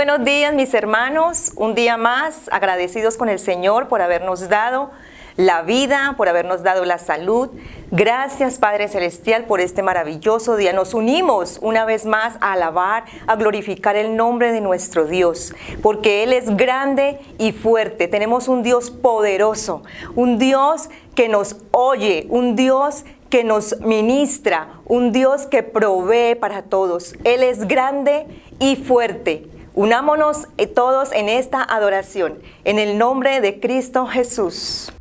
buenos días, mis hermanos. Un día más, agradecidos con el Señor por habernos dado la vida, por habernos dado la salud. Gracias, Padre Celestial, por este maravilloso día. Nos unimos una vez más a alabar, a glorificar el nombre de nuestro Dios, porque Él es grande y fuerte. Tenemos un Dios poderoso, un Dios que nos oye, un Dios que nos ministra, un Dios que provee para todos. Él es grande y fuerte. Unámonos todos en esta adoración, en el nombre de Cristo Jesús.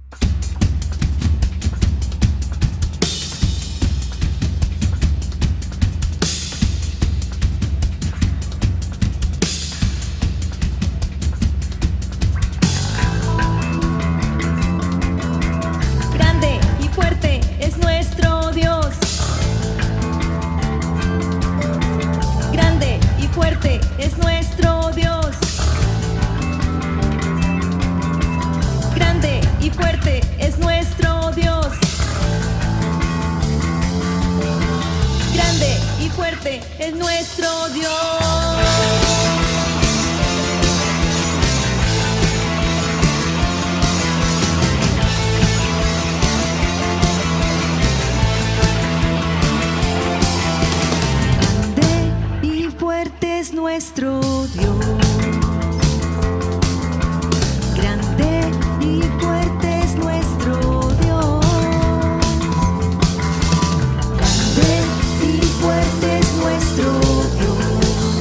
Grande y fuerte es nuestro Dios. Grande y fuerte es nuestro Dios. Grande y fuerte es nuestro Dios. Grande y fuerte es nuestro Dios. Es nuestro Dios. Grande y fuerte es nuestro Dios. Grande y fuerte es nuestro Dios.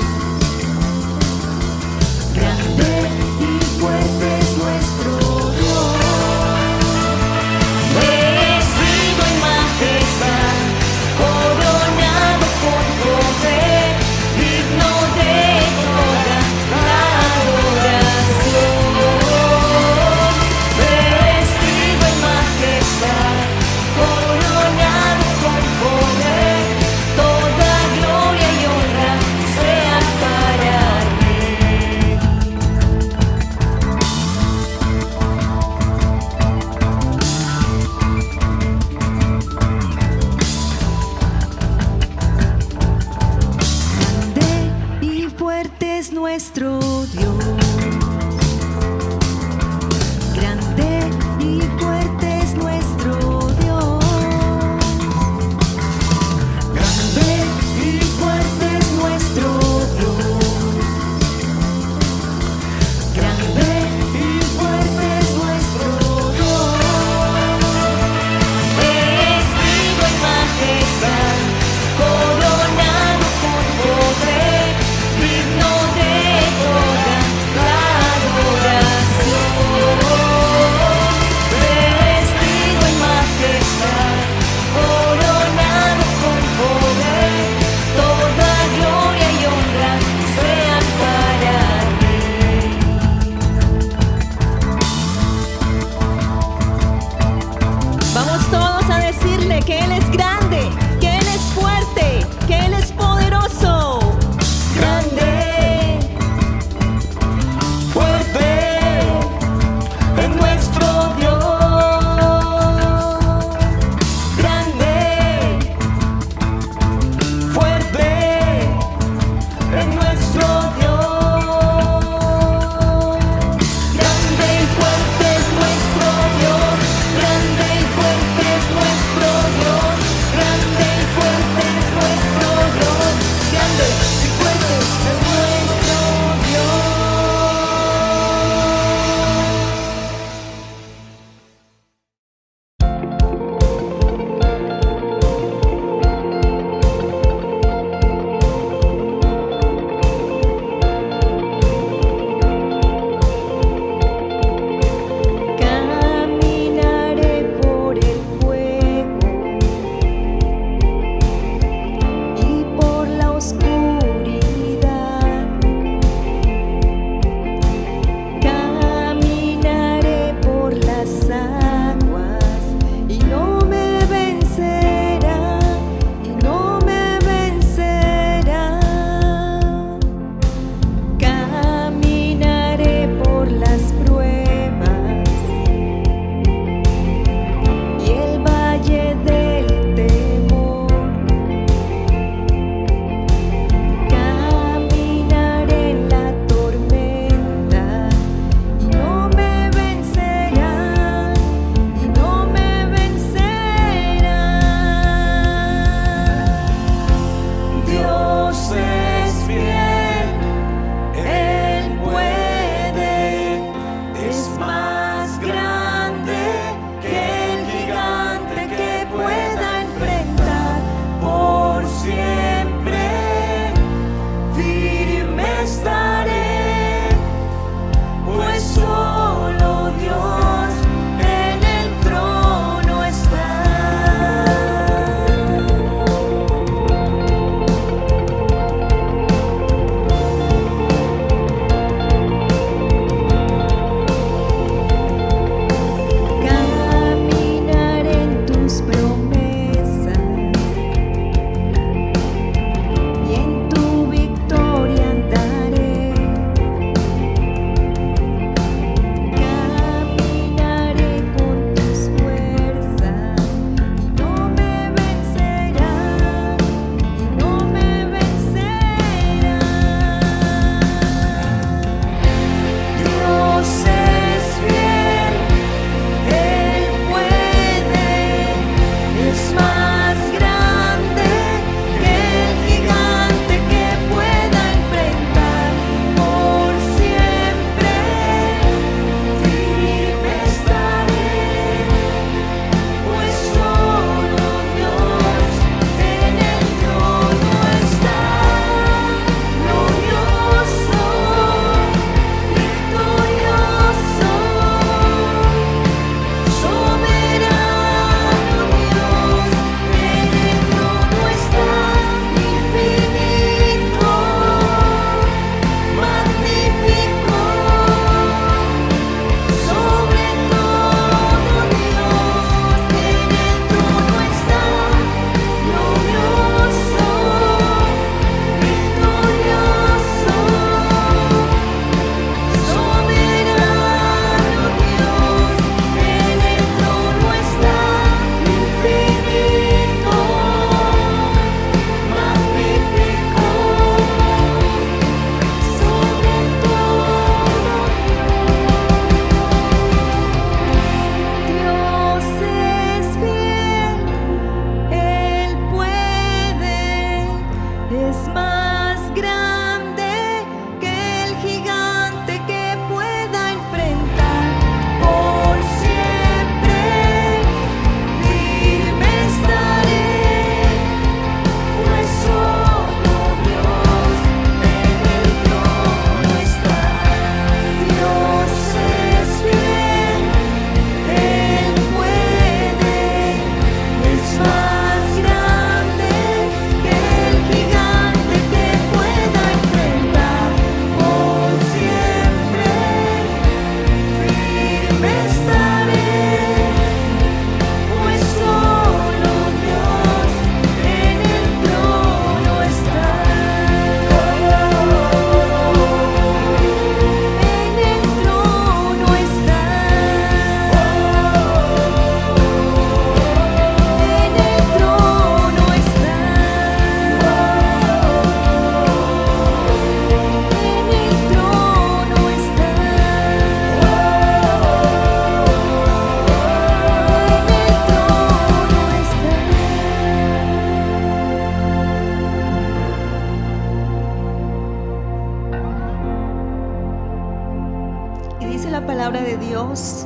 dice la palabra de Dios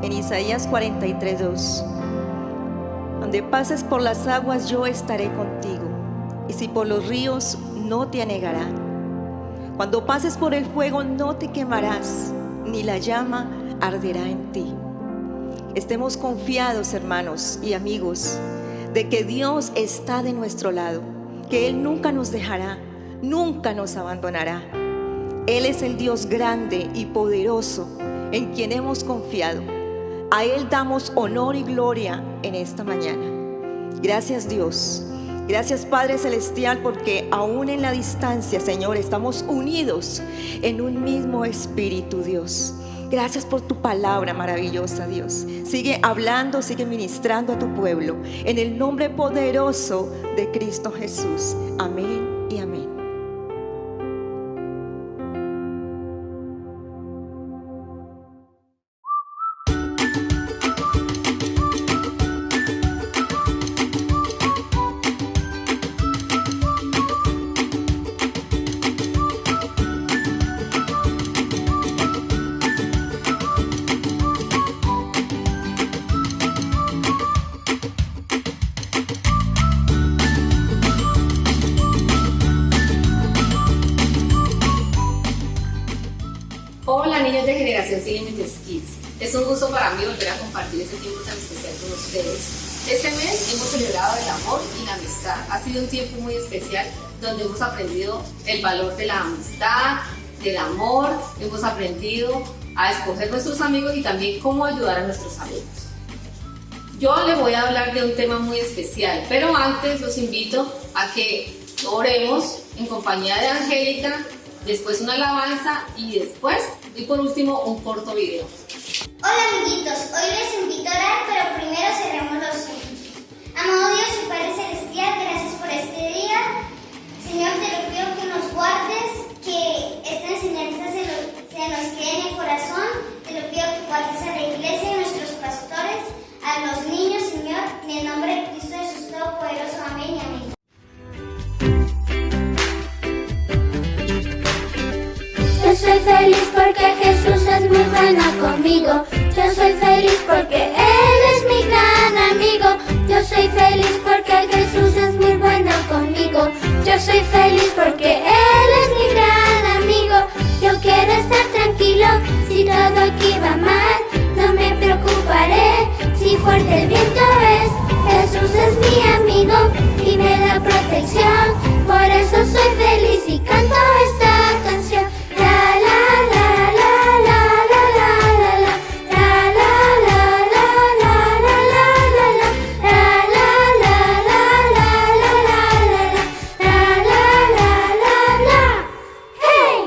en Isaías 43:2. Donde pases por las aguas, yo estaré contigo, y si por los ríos, no te anegarán. Cuando pases por el fuego, no te quemarás, ni la llama arderá en ti. Estemos confiados, hermanos y amigos, de que Dios está de nuestro lado, que Él nunca nos dejará, nunca nos abandonará. Él es el Dios grande y poderoso en quien hemos confiado. A Él damos honor y gloria en esta mañana. Gracias, Dios. Gracias, Padre Celestial, porque aún en la distancia, Señor, estamos unidos en un mismo espíritu, Dios. Gracias por tu palabra maravillosa, Dios. Sigue hablando, sigue ministrando a tu pueblo. En el nombre poderoso de Cristo Jesús. Amén y amén. Hola niños de Generación Límites Kids, es un gusto para mí volver a compartir este tiempo tan especial con ustedes. Este mes hemos celebrado el amor y la amistad. Ha sido un tiempo muy especial donde hemos aprendido el valor de la amistad, del amor, hemos aprendido a escoger nuestros amigos y también cómo ayudar a nuestros amigos. Yo les voy a hablar de un tema muy especial, pero antes los invito a que oremos en compañía de Angélica, después una alabanza y después, y por último, un corto video. Hola amiguitos, hoy les invito a orar, pero primero cerremos los ojos. Amado Dios y Padre Celestial, gracias por este día. Señor, te lo pido que nos guardes, que esta enseñanza se nos quede en el corazón. Te lo pido que guardes a la iglesia, a nuestros pastores, a los niños, Señor, en el nombre de Cristo Jesús Todopoderoso. Amén y amén. Yo soy feliz porque Jesús es muy bueno conmigo. Yo soy feliz porque Él es mi gran amigo. Yo soy feliz porque Jesús es muy bueno conmigo. Yo soy feliz porque Él es mi gran amigo. Yo quiero estar tranquilo, si todo aquí va mal, no me preocuparé, si fuerte el viento es. Jesús es mi amigo y me da protección, por eso soy feliz y canto esta canción. La la la la la la la la la la la la la la la la hey.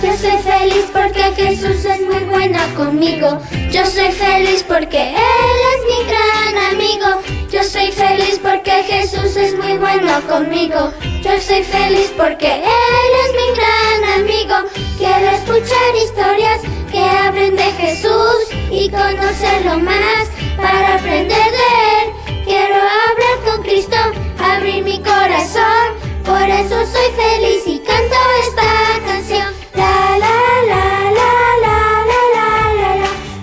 Yo soy feliz porque Jesús es muy bueno conmigo. Yo soy feliz porque Él es mi gran amigo. Yo soy feliz porque Jesús es muy bueno conmigo. Yo soy feliz porque Él es mi gran amigo. Quiero escuchar historias que hablen de Jesús y conocerlo más para aprender de Él. Quiero hablar con Cristo, abrir mi corazón. Por eso soy feliz y canto esta canción. La la la la la la la la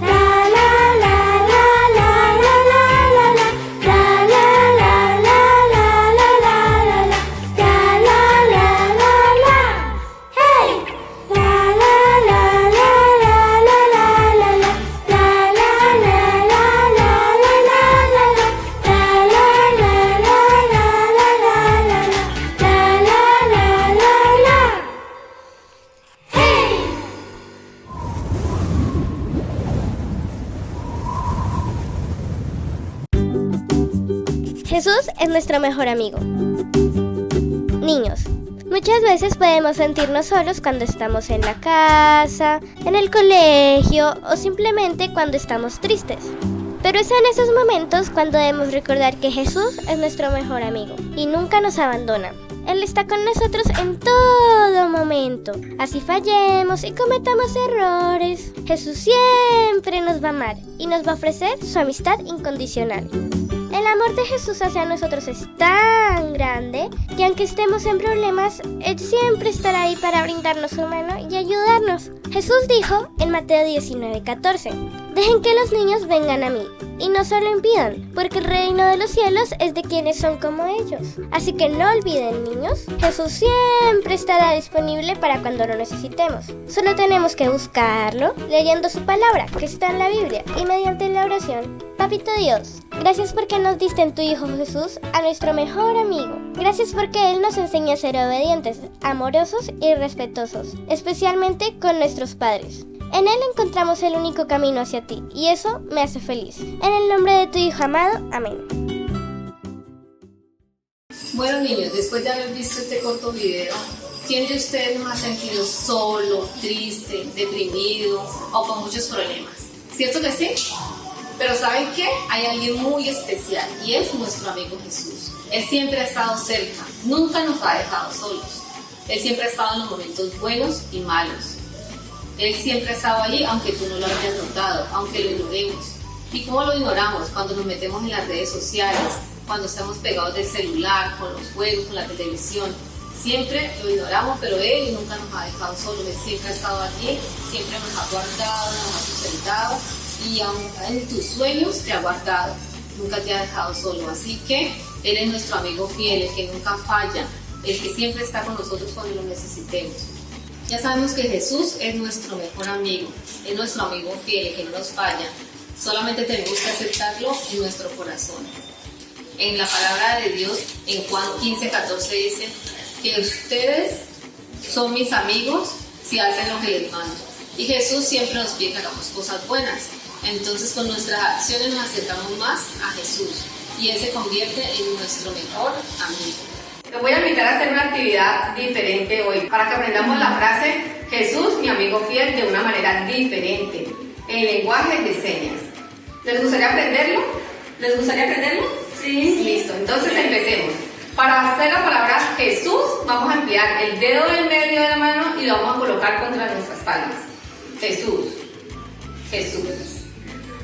la la la la la la la la la la hey. La la la la la la la la la la la la la la la Jesús es nuestro mejor amigo. Niños, muchas veces podemos sentirnos solos cuando estamos en la casa, en el colegio o simplemente cuando estamos tristes. Pero es en esos momentos cuando debemos recordar que Jesús es nuestro mejor amigo y nunca nos abandona. Él está con nosotros en todo momento. Así fallemos y cometamos errores, Jesús siempre nos va a amar y nos va a ofrecer su amistad incondicional. El amor de Jesús hacia nosotros es tan grande que aunque estemos en problemas, Él siempre estará ahí para brindarnos su mano y ayudarnos. Jesús dijo en Mateo 19:14, dejen que los niños vengan a mí y no se lo impidan, porque el reino de los cielos es de quienes son como ellos. Así que no olviden, niños, Jesús siempre estará disponible para cuando lo necesitemos. Solo tenemos que buscarlo leyendo su palabra, que está en la Biblia, y mediante la oración. Papito Dios, gracias porque nos diste en tu Hijo Jesús a nuestro mejor amigo. Gracias porque Él nos enseña a ser obedientes, amorosos y respetuosos, especialmente con nuestros padres. En Él encontramos el único camino hacia ti, y eso me hace feliz. En el nombre de tu Hijo amado, amén. Bueno, niños, después de haber visto este corto video, ¿quién de ustedes nos ha sentido solo, triste, deprimido o con muchos problemas? ¿Cierto que sí? Pero ¿saben qué? Hay alguien muy especial y es nuestro amigo Jesús. Él siempre ha estado cerca, nunca nos ha dejado solos. Él siempre ha estado en los momentos buenos y malos. Él siempre ha estado allí, aunque tú no lo hayas notado, aunque lo ignoremos. ¿Y cómo lo ignoramos? Cuando nos metemos en las redes sociales, cuando estamos pegados del celular, con los juegos, con la televisión. Siempre lo ignoramos, pero Él nunca nos ha dejado solos. Él siempre ha estado allí, siempre nos ha guardado, nos ha sustentado y aún en tus sueños te ha guardado. Nunca te ha dejado solo. Así que Él es nuestro amigo fiel, el que nunca falla, el que siempre está con nosotros cuando lo necesitemos. Ya sabemos que Jesús es nuestro mejor amigo, es nuestro amigo fiel, el que no nos falla. Solamente tenemos que aceptarlo en nuestro corazón. En la palabra de Dios, en Juan 15:14 dice que ustedes son mis amigos si hacen lo que les mando. Y Jesús siempre nos pide que hagamos cosas buenas. Entonces con nuestras acciones nos acercamos más a Jesús y Él se convierte en nuestro mejor amigo. Los voy a invitar a hacer una actividad diferente hoy para que aprendamos la frase Jesús, mi amigo fiel, de una manera diferente, en lenguaje de señas. ¿Les gustaría aprenderlo? ¿Les gustaría aprenderlo? Sí. Listo, entonces empecemos. Para hacer la palabra Jesús, vamos a emplear el dedo del medio de la mano y lo vamos a colocar contra nuestras palmas. Jesús. Jesús.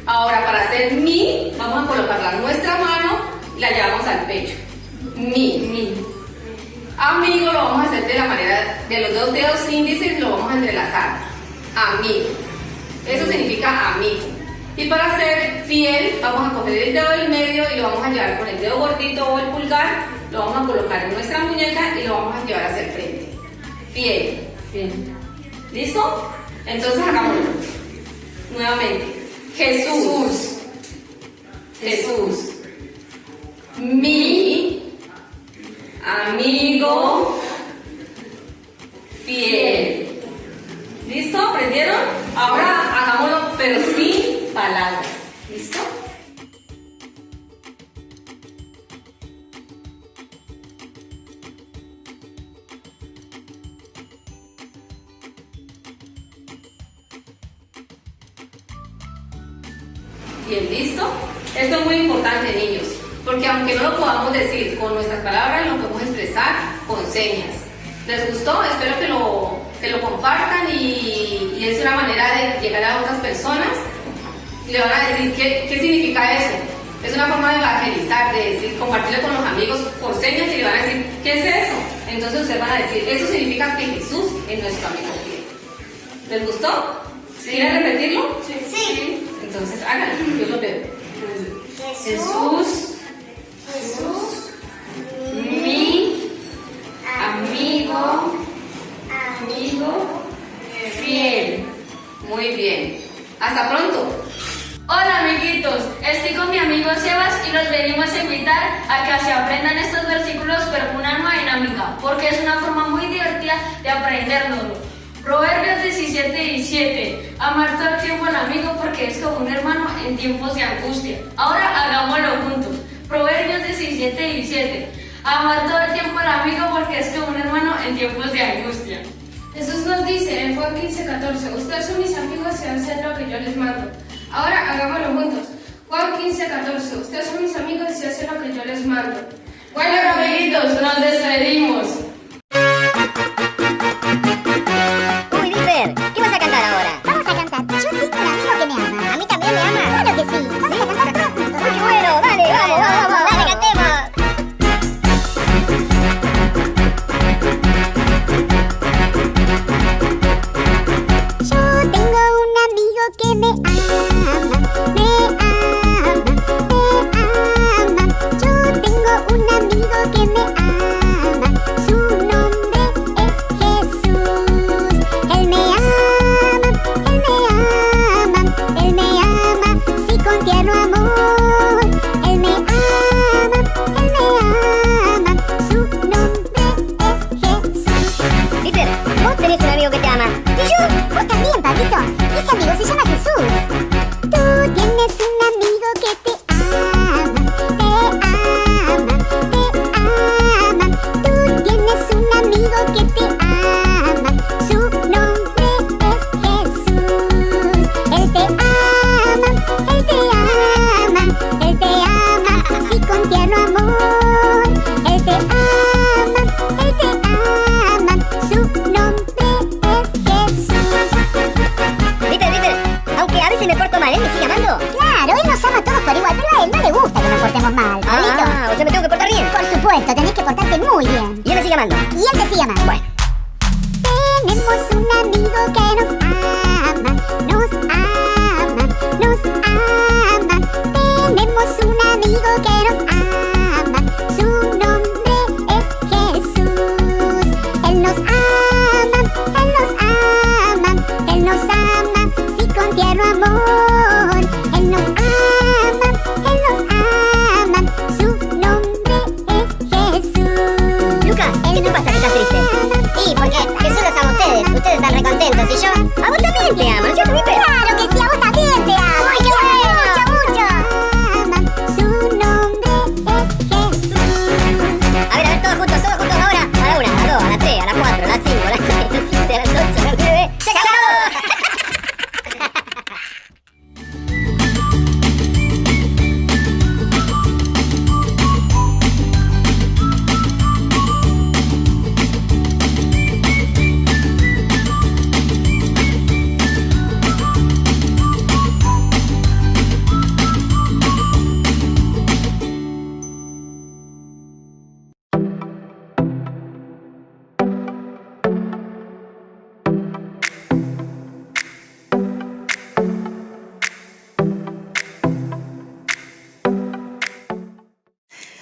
Ahora, para hacer mi, vamos a colocar nuestra mano y la llevamos al pecho. Mi. Amigo lo vamos a hacer de la manera de los dos dedos índices, lo vamos a entrelazar. Amigo. Eso significa amigo. Y para ser fiel, vamos a coger el dedo del medio y lo vamos a llevar con el dedo gordito o el pulgar, lo vamos a colocar en nuestra muñeca y lo vamos a llevar hacia el frente. Fiel. ¿Listo? Entonces hagámoslo. Nuevamente. Jesús. Jesús. Mi amigo fiel. ¿Listo? ¿Aprendieron? Ahora hagámoslo pero sin palabras. ¿Listo? Bien, ¿listo? Esto es muy importante, niños, porque aunque no lo podamos decir con nuestras palabras, lo podemos expresar con señas. ¿Les gustó? Espero que lo compartan y es una manera de llegar a otras personas y le van a decir qué significa eso. Es una forma de evangelizar, de decir, compartirlo con los amigos por señas y le van a decir, ¿qué es eso? Entonces ustedes van a decir, eso significa que Jesús es nuestro amigo fiel. ¿Les gustó? ¿Sí? ¿Quieren repetirlo? Sí. Entonces háganlo, yo lo veo. Jesús, mi amigo fiel. Muy bien. Hasta pronto. Hola amiguitos, estoy con mi amigo Sebas y los venimos a invitar a que se aprendan estos versículos pero con una nueva dinámica, porque es una forma muy divertida de aprenderlo. Proverbios 17:17. Amar todo el tiempo al amigo porque es como un hermano en tiempos de angustia. Ahora hagámoslo juntos. Proverbios 17:17. Amar todo el tiempo al amigo porque es como un hermano en tiempos de angustia. Jesús nos dice en Juan 15:14, ustedes son mis amigos si hacen lo que yo les mando. Ahora hagámoslo juntos. Juan 15:14, ustedes son mis amigos si hacen lo que yo les mando. Bueno, amiguitos, nos despedimos. Uy, Dipper, ¿qué vas a cantar ahora? Vamos a cantar. Yo tengo un amigo que me ama. ¿A mí también me ama? Claro que sí. Vamos a cantar todos juntos. ¡Uy, qué bueno! ¡Dale, vamos, vamos, vamos! ¡Dale, cantemos! Yo tengo un amigo que me ama, me ama, me ama. Yo tengo un amigo que me ama, su nombre es Jesús. Él me ama, él me ama, él me ama, sí, con tierno amor. Él me ama, su nombre es Jesús. Dipper, vos tenés un amigo que te ama. ¿Y yo? Vos también, Pablito. Ese amigo se llama Jesús. Tú tienes un amigo que te ama, te ama, te ama. Tú tienes un amigo que te ama, su nombre es Jesús. Él te ama, él te ama, él te ama, así con tierno amor. Él te ama, su nombre es Jesús. Dipper, aunque a veces me porto mal, ¿él me sigue amando? Claro, él nos ama a todos por igual, pero a él no le gusta que nos portemos mal, Pablito. Ah, o sea, me tengo que portar bien. Por supuesto, tenés que portarte muy bien. Y él me sigue amando. Y él te sigue amando. Bueno. Tenemos un amigo que nos ama, nos ama, nos ama. Tenemos un amigo que nos ama, su nombre es Jesús. Él nos ama, él nos ama, él nos ama, sí, con tierno amor. Él nos ama, su nombre es Jesús. Luca, ¿qué te pasa que estás triste? Y porque Jesús los ama a ustedes están recontentos, y yo... A vos también te ama, ¿no es cierto, Dipper? ¡Claro que sí, a vos también te amo! ¡Ay, qué bueno! ¡Mucho, mucho! Su nombre es Jesús. A ver, todos juntos, ahora. A la 1, a la 2, a la 3, a la 4, a la 5, a la 6, a la 7, a las 8, a las 9. ¡Se acabó!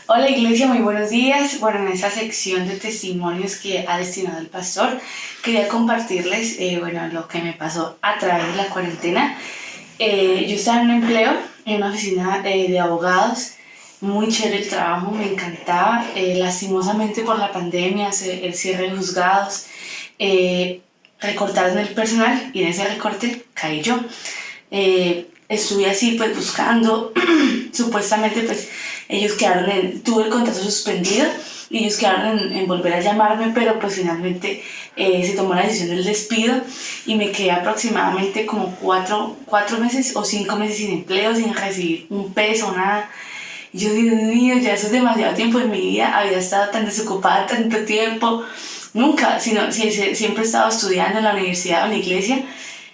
Hola Iglesia, muy buenos días. Bueno, en esta sección de testimonios que ha destinado el pastor, quería compartirles lo que me pasó a través de la cuarentena. Yo estaba en un empleo, en una oficina de abogados, muy chévere el trabajo, me encantaba. Lastimosamente por la pandemia, el cierre de juzgados, recortaron el personal y en ese recorte caí yo. Estuve así pues buscando, supuestamente pues ellos tuve el contrato suspendido y ellos quedaron en volver a llamarme, pero pues finalmente se tomó la decisión del despido y me quedé aproximadamente como 4 meses o 5 meses sin empleo, sin recibir un peso, nada. Y yo, Dios mío, ya eso es demasiado tiempo en mi vida, había estado tan desocupada tanto tiempo, nunca, siempre he estado estudiando en la universidad o en la iglesia.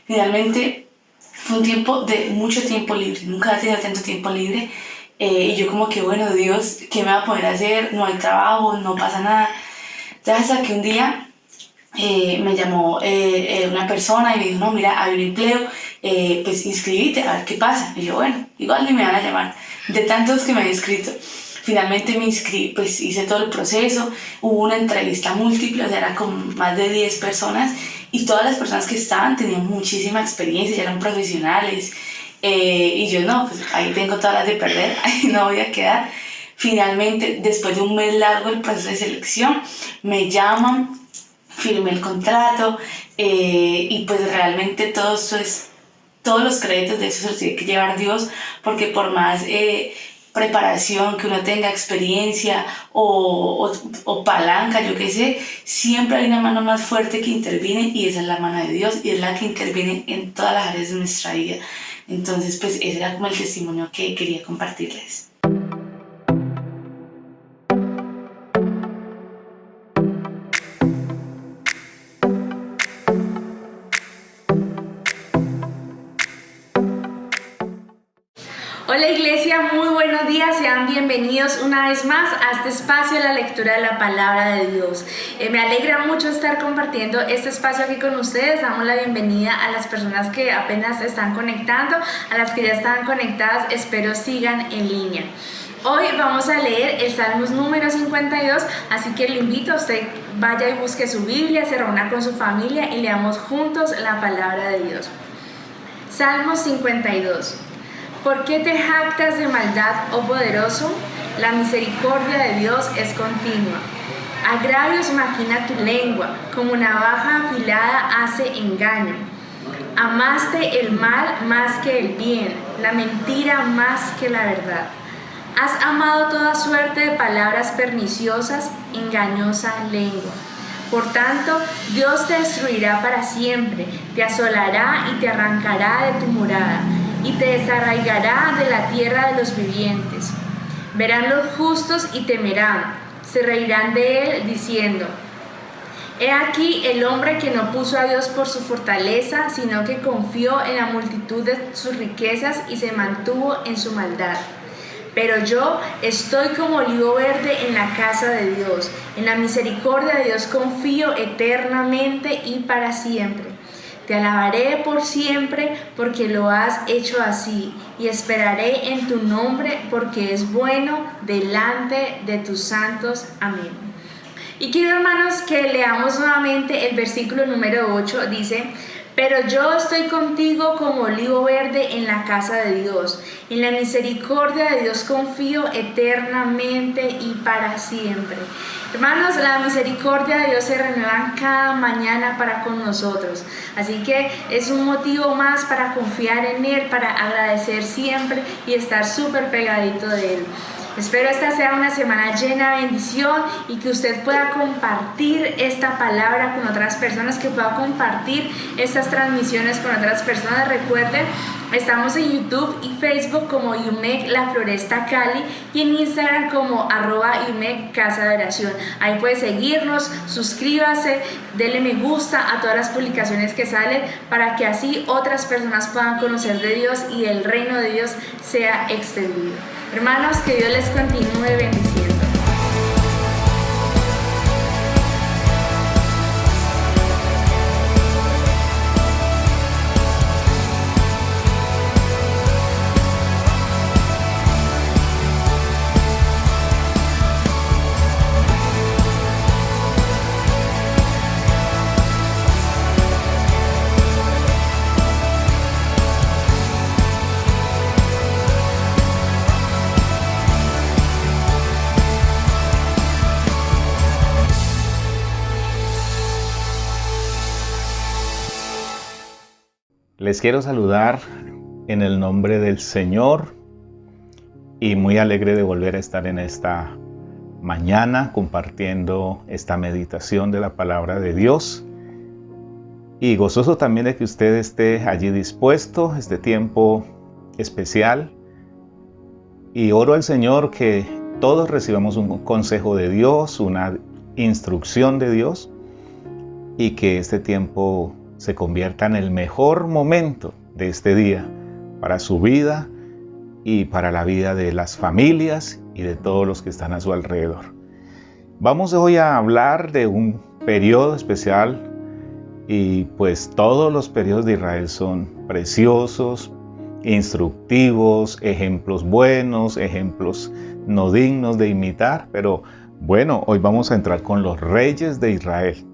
Finalmente fue un tiempo de mucho tiempo libre, nunca había tenido tanto tiempo libre. Y yo como que, bueno, Dios, ¿qué me va a poder hacer? No hay trabajo, no pasa nada. Entonces hasta que un día me llamó una persona y me dijo, no, mira, hay un empleo, pues inscríbete, a ver qué pasa. Y yo, bueno, igual ni me van a llamar. De tantos que me había inscrito, finalmente me inscribí, pues hice todo el proceso, hubo una entrevista múltiple, o sea, era con más de 10 personas y todas las personas que estaban tenían muchísima experiencia, ya eran profesionales. Y yo no, pues ahí tengo todas las de perder, ahí no voy a quedar. Finalmente, después de un mes largo el proceso de selección, me llaman, firmé el contrato y pues realmente todos los créditos de eso se los tiene que llevar Dios, porque por más preparación que uno tenga, experiencia o palanca, yo qué sé, siempre hay una mano más fuerte que interviene y esa es la mano de Dios y es la que interviene en todas las áreas de nuestra vida. Entonces, pues ese era como el testimonio que quería compartirles. Hola Iglesia, muy buenos días, sean bienvenidos una vez más a este espacio de la lectura de la Palabra de Dios. Me alegra mucho estar compartiendo este espacio aquí con ustedes. Damos la bienvenida a las personas que apenas se están conectando, a las que ya están conectadas, espero sigan en línea. Hoy vamos a leer el Salmos número 52, así que le invito a usted vaya y busque su Biblia, se reúna con su familia y leamos juntos la Palabra de Dios. Salmos 52. ¿Por qué te jactas de maldad, oh poderoso? La misericordia de Dios es continua. Agravios maquina tu lengua, como navaja afilada hace engaño. Amaste el mal más que el bien, la mentira más que la verdad. Has amado toda suerte de palabras perniciosas, engañosa lengua. Por tanto, Dios te destruirá para siempre, te asolará y te arrancará de tu morada, y te desarraigará de la tierra de los vivientes. Verán los justos y temerán, se reirán de él diciendo: He aquí el hombre que no puso a Dios por su fortaleza, sino que confió en la multitud de sus riquezas y se mantuvo en su maldad. Pero yo estoy como olivo verde en la casa de Dios. En la misericordia de Dios confío eternamente y para siempre. Te alabaré por siempre porque lo has hecho así, y esperaré en tu nombre porque es bueno delante de tus santos. Amén. Y quiero, hermanos, que leamos nuevamente el versículo número 8. Dice: Pero yo estoy contigo como olivo verde en la casa de Dios. En la misericordia de Dios confío eternamente y para siempre. Hermanos, la misericordia de Dios se renueva cada mañana para con nosotros. Así que es un motivo más para confiar en Él, para agradecer siempre y estar súper pegadito de Él. Espero esta sea una semana llena de bendición y que usted pueda compartir esta palabra con otras personas, que pueda compartir estas transmisiones con otras personas. Recuerden, estamos en YouTube y Facebook como UMEC La Floresta Cali y en Instagram como @UMEC Casa de Oración. Ahí puede seguirnos, suscríbase, denle me gusta a todas las publicaciones que salen para que así otras personas puedan conocer de Dios y el reino de Dios sea extendido. Hermanos, que Dios les continúe bendiciendo. Les quiero saludar en el nombre del Señor y muy alegre de volver a estar en esta mañana compartiendo esta meditación de la palabra de Dios y gozoso también de que usted esté allí dispuesto este tiempo especial, y oro al Señor que todos recibamos un consejo de Dios, una instrucción de Dios, y que este tiempo se convierta en el mejor momento de este día para su vida y para la vida de las familias y de todos los que están a su alrededor. Vamos hoy a hablar de un periodo especial, y pues todos los periodos de Israel son preciosos, instructivos, ejemplos buenos, ejemplos no dignos de imitar, pero bueno, hoy vamos a entrar con los reyes de Israel.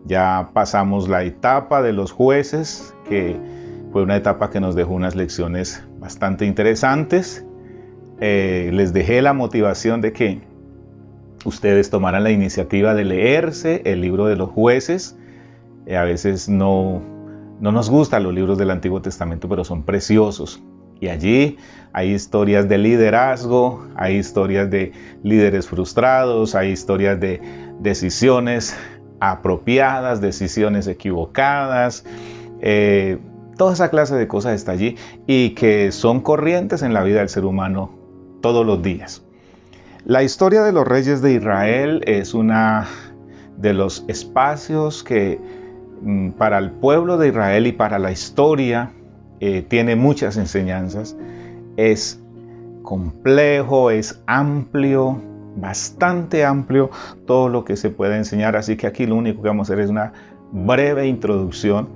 Ya pasamos la etapa de los jueces, que fue una etapa que nos dejó unas lecciones bastante interesantes. Les dejé la motivación de que ustedes tomaran la iniciativa de leerse el libro de los jueces. A veces no nos gustan los libros del Antiguo Testamento, pero son preciosos. Y allí hay historias de liderazgo, hay historias de líderes frustrados, hay historias de decisiones apropiadas, decisiones equivocadas, toda esa clase de cosas está allí y que son corrientes en la vida del ser humano todos los días. La historia de los reyes de Israel es una de los espacios que para el pueblo de Israel y para la historia tiene muchas enseñanzas. Es complejo, es amplio, bastante amplio todo lo que se puede enseñar, así que aquí lo único que vamos a hacer es una breve introducción.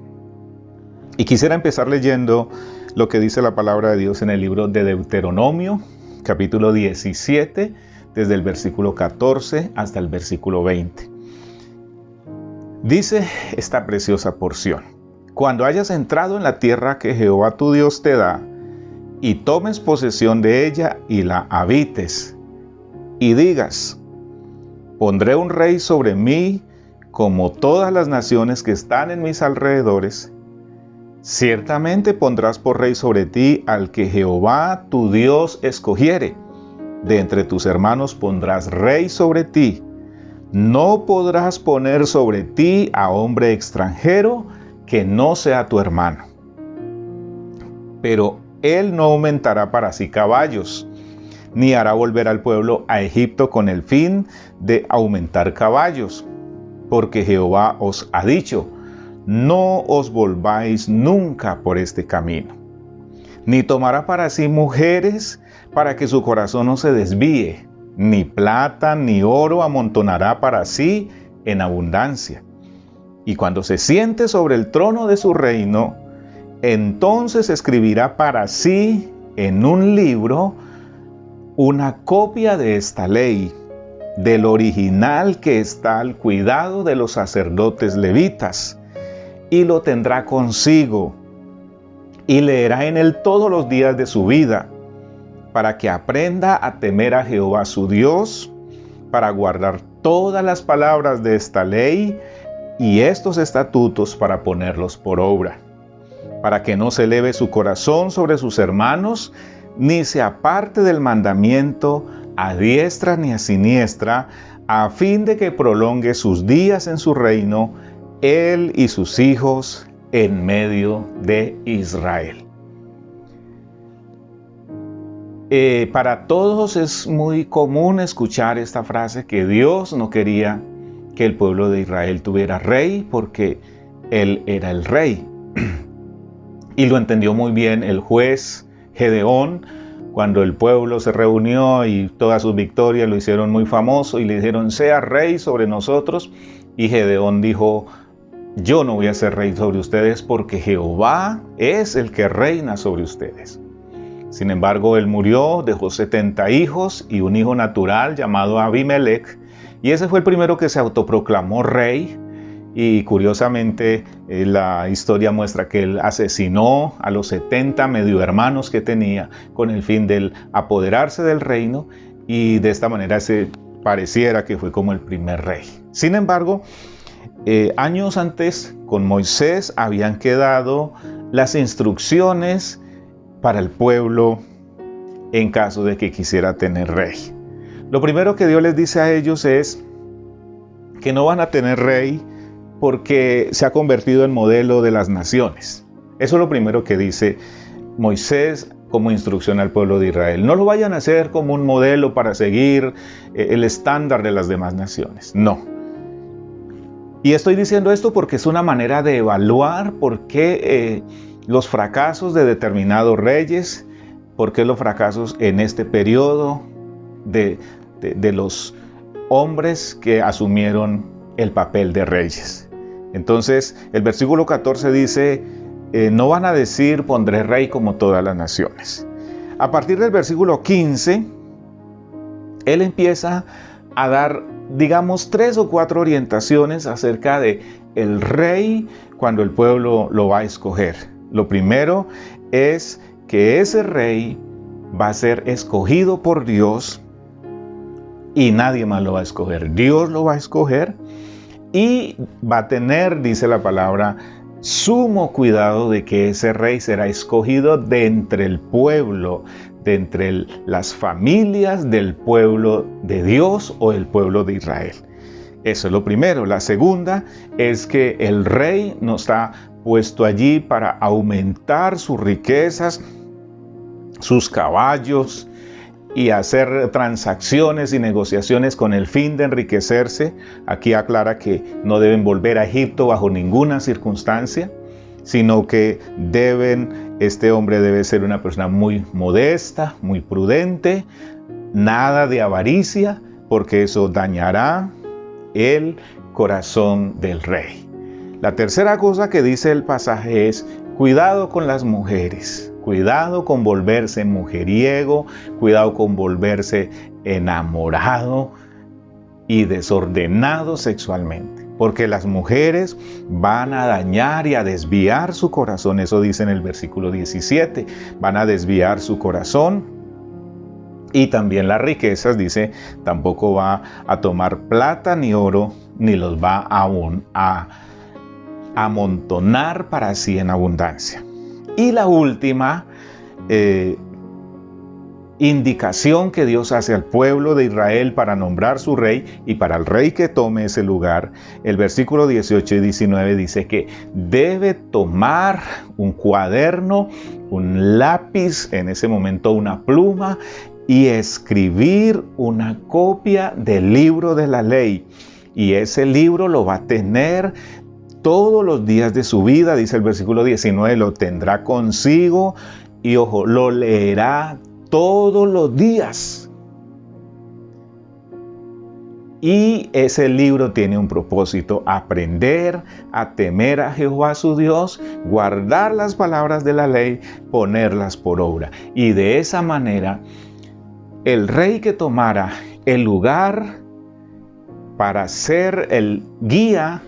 Y quisiera empezar leyendo lo que dice la palabra de Dios en el libro de Deuteronomio, capítulo 17, desde el versículo 14 hasta el versículo 20. Dice esta preciosa porción: cuando hayas entrado en la tierra que Jehová tu Dios te da, y tomes posesión de ella y la habites, y digas: pondré un rey sobre mí como todas las naciones que están en mis alrededores, ciertamente pondrás por rey sobre ti al que Jehová tu Dios escogiere. De entre tus hermanos pondrás rey sobre ti. No podrás poner sobre ti a hombre extranjero que no sea tu hermano. Pero él no aumentará para sí caballos, ni hará volver al pueblo a Egipto con el fin de aumentar caballos, porque Jehová os ha dicho: no os volváis nunca por este camino. Ni tomará para sí mujeres para que su corazón no se desvíe, ni plata ni oro amontonará para sí en abundancia. Y cuando se siente sobre el trono de su reino, entonces escribirá para sí en un libro una copia de esta ley, del original que está al cuidado de los sacerdotes levitas, y lo tendrá consigo, y leerá en él todos los días de su vida, para que aprenda a temer a Jehová su Dios, para guardar todas las palabras de esta ley y estos estatutos para ponerlos por obra, para que no se eleve su corazón sobre sus hermanos, ni se aparte del mandamiento a diestra ni a siniestra, a fin de que prolongue sus días en su reino, él y sus hijos en medio de Israel. Para todos es muy común escuchar esta frase, que Dios no quería que el pueblo de Israel tuviera rey porque Él era el rey. Y lo entendió muy bien el juez Gedeón, cuando el pueblo se reunió y todas sus victorias lo hicieron muy famoso y le dijeron: sea rey sobre nosotros. Y Gedeón dijo: yo no voy a ser rey sobre ustedes porque Jehová es el que reina sobre ustedes. Sin embargo, él murió, dejó 70 hijos y un hijo natural llamado Abimelech, y ese fue el primero que se autoproclamó rey. Y curiosamente la historia muestra que él asesinó a los 70 medio hermanos que tenía con el fin de apoderarse del reino, y de esta manera se pareciera que fue como el primer rey. Sin embargo, años antes con Moisés habían quedado las instrucciones para el pueblo en caso de que quisiera tener rey. Lo primero que Dios les dice a ellos es que no van a tener rey porque se ha convertido en modelo de las naciones. Eso es lo primero que dice Moisés como instrucción al pueblo de Israel. No lo vayan a hacer como un modelo para seguir el estándar de las demás naciones. No. Y estoy diciendo esto porque es una manera de evaluar por qué los fracasos de determinados reyes, por qué los fracasos en este periodo de los hombres que asumieron el papel de reyes. Entonces, el versículo 14 dice: no van a decir pondré rey como todas las naciones. A partir del versículo 15, él empieza a dar, digamos, 3 o 4 orientaciones acerca de el rey cuando el pueblo lo va a escoger. Lo primero es que ese rey va a ser escogido por Dios y nadie más lo va a escoger. Dios lo va a escoger y va a tener, dice la palabra, sumo cuidado de que ese rey será escogido de entre el pueblo, de entre las familias del pueblo de Dios o el pueblo de Israel. Eso es lo primero. La segunda es que el rey no está puesto allí para aumentar sus riquezas, sus caballos y hacer transacciones y negociaciones con el fin de enriquecerse. Aquí aclara que no deben volver a Egipto bajo ninguna circunstancia, sino que deben Este hombre debe ser una persona muy modesta, muy prudente, nada de avaricia, porque eso dañará el corazón del rey. La tercera cosa que dice el pasaje es: cuidado con las mujeres, cuidado con volverse mujeriego, cuidado con volverse enamorado y desordenado sexualmente, porque las mujeres van a dañar y a desviar su corazón. Eso dice en el versículo 17, van a desviar su corazón. Y también las riquezas, dice, tampoco va a tomar plata ni oro, ni los va a amontonar para sí en abundancia. Y la última indicación que Dios hace al pueblo de Israel para nombrar su rey y para el rey que tome ese lugar, el versículo 18 y 19 dice que debe tomar un cuaderno, un lápiz, en ese momento una pluma, y escribir una copia del libro de la ley. Y ese libro lo va a tener todos los días de su vida, dice el versículo 19, lo tendrá consigo y, ojo, lo leerá todos los días. Y ese libro tiene un propósito: aprender a temer a Jehová su Dios, guardar las palabras de la ley, ponerlas por obra. Y de esa manera, el rey que tomara el lugar para ser el guía,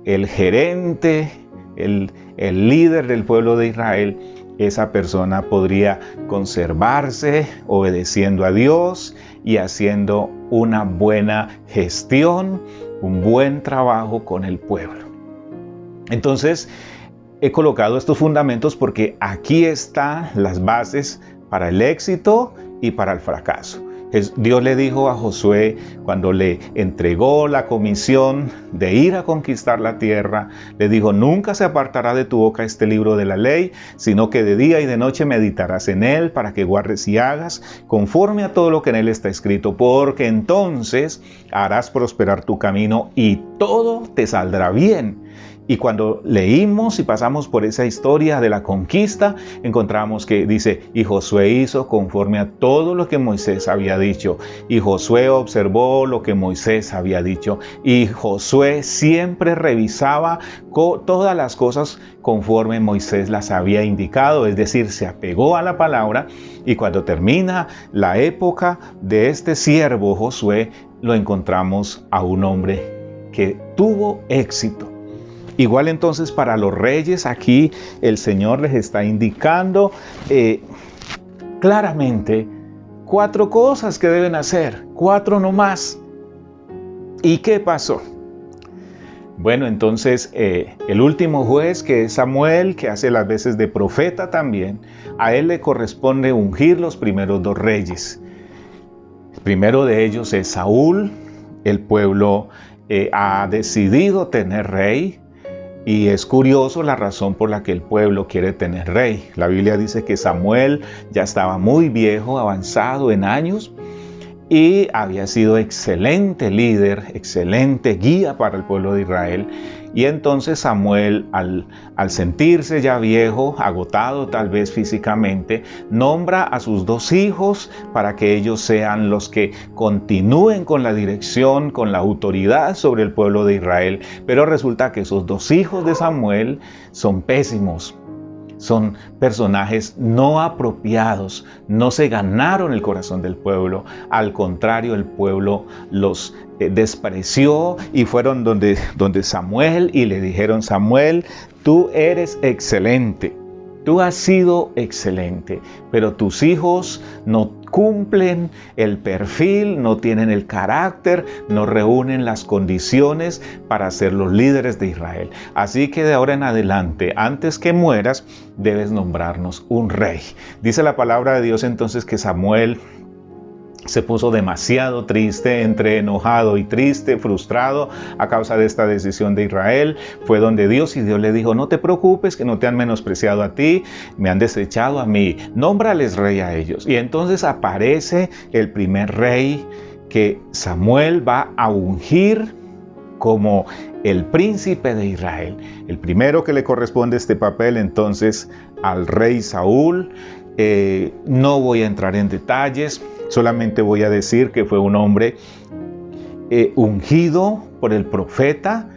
el gerente, el líder del pueblo de Israel, esa persona podría conservarse obedeciendo a Dios y haciendo una buena gestión, un buen trabajo con el pueblo. Entonces, he colocado estos fundamentos porque aquí están las bases para el éxito y para el fracaso. Dios le dijo a Josué, cuando le entregó la comisión de ir a conquistar la tierra, le dijo: nunca se apartará de tu boca este libro de la ley, sino que de día y de noche meditarás en él, para que guardes y hagas conforme a todo lo que en él está escrito, porque entonces harás prosperar tu camino y todo te saldrá bien. Y cuando leímos y pasamos por esa historia de la conquista, encontramos que dice: y Josué hizo conforme a todo lo que Moisés había dicho. Y Josué observó lo que Moisés había dicho. Y Josué siempre revisaba todas las cosas conforme Moisés las había indicado. Es decir, se apegó a la palabra. Y cuando termina la época de este siervo Josué, lo encontramos a un hombre que tuvo éxito. Igual entonces para los reyes, aquí el Señor les está indicando claramente 4 cosas que deben hacer, 4 no más. ¿Y qué pasó? Bueno, entonces el último juez, que es Samuel, que hace las veces de profeta también, a él le corresponde ungir los primeros 2 reyes. El primero de ellos es Saúl. El pueblo ha decidido tener rey. Y es curioso la razón por la que el pueblo quiere tener rey. La Biblia dice que Samuel ya estaba muy viejo, avanzado en años, y había sido excelente líder, excelente guía para el pueblo de Israel. Y entonces Samuel, al sentirse ya viejo, agotado tal vez físicamente, nombra a sus 2 hijos para que ellos sean los que continúen con la dirección, con la autoridad sobre el pueblo de Israel. Pero resulta que esos 2 hijos de Samuel son pésimos. Son personajes no apropiados, no se ganaron el corazón del pueblo. Al contrario, el pueblo los despreció y fueron donde Samuel y le dijeron: Samuel, tú eres excelente, tú has sido excelente, pero tus hijos no cumplen el perfil, no tienen el carácter, no reúnen las condiciones para ser los líderes de Israel. Así que de ahora en adelante, antes que mueras, debes nombrarnos un rey. Dice la palabra de Dios entonces que Samuel se puso demasiado triste, entre enojado y triste, frustrado a causa de esta decisión de Israel. Fue donde Dios, y Dios le dijo: no te preocupes, que no te han menospreciado a ti, me han desechado a mí, nómbrales rey a ellos. Y entonces aparece el primer rey que Samuel va a ungir como el príncipe de Israel. El primero que le corresponde este papel entonces al rey Saúl. No voy a entrar en detalles, solamente voy a decir que fue un hombre ungido por el profeta